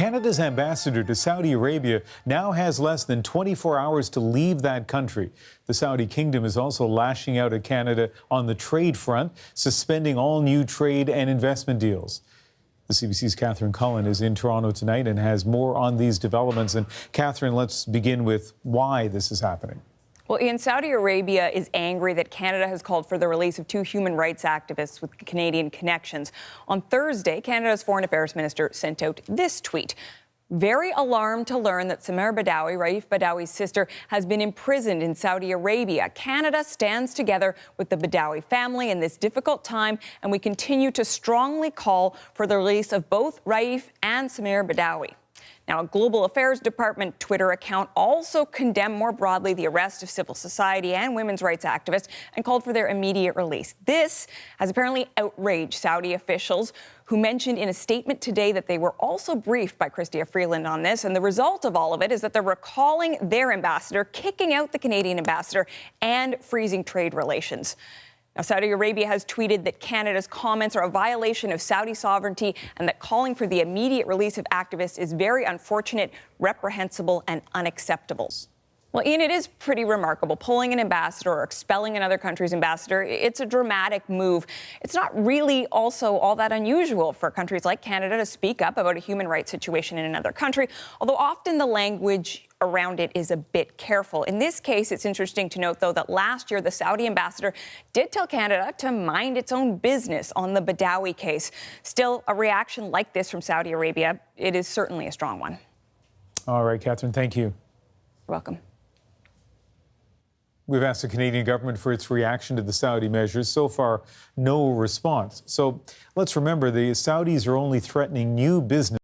Canada's ambassador to Saudi Arabia now has less than 24 hours to leave that country. The Saudi kingdom is also lashing out at Canada on the trade front, suspending all new trade and investment deals. The CBC's Catherine Cullen is in Toronto tonight and has more on these developments. And Catherine, let's begin with why this is happening. Well, Ian, Saudi Arabia is angry that Canada has called for the release of two human rights activists with Canadian connections. On Thursday, Canada's Foreign Affairs Minister sent out this tweet. Very alarmed to learn that Samir Badawi, Raif Badawi's sister, has been imprisoned in Saudi Arabia. Canada stands together with the Badawi family in this difficult time, and we continue to strongly call for the release of both Raif and Samir Badawi. Now, a Global Affairs Department Twitter account also condemned more broadly the arrest of civil society and women's rights activists and called for their immediate release. This has apparently outraged Saudi officials, who mentioned in a statement today that they were also briefed by Chrystia Freeland on this. And the result of all of it is that they're recalling their ambassador, kicking out the Canadian ambassador, and freezing trade relations. Now, Saudi Arabia has tweeted that Canada's comments are a violation of Saudi sovereignty and that calling for the immediate release of activists is very unfortunate, reprehensible, and unacceptable. Well, Ian, it is pretty remarkable. Pulling an ambassador or expelling another country's ambassador, it's a dramatic move. It's not really also all that unusual for countries like Canada to speak up about a human rights situation in another country, although often the language around it is a bit careful. In this case, it's interesting to note, though, that last year the Saudi ambassador did tell Canada to mind its own business on the Badawi case. Still, a reaction like this from Saudi Arabia, it is certainly a strong one. All right, Catherine, thank you. You're welcome. We've asked the Canadian government for its reaction to the Saudi measures. So far, no response. So let's remember, the Saudis are only threatening new business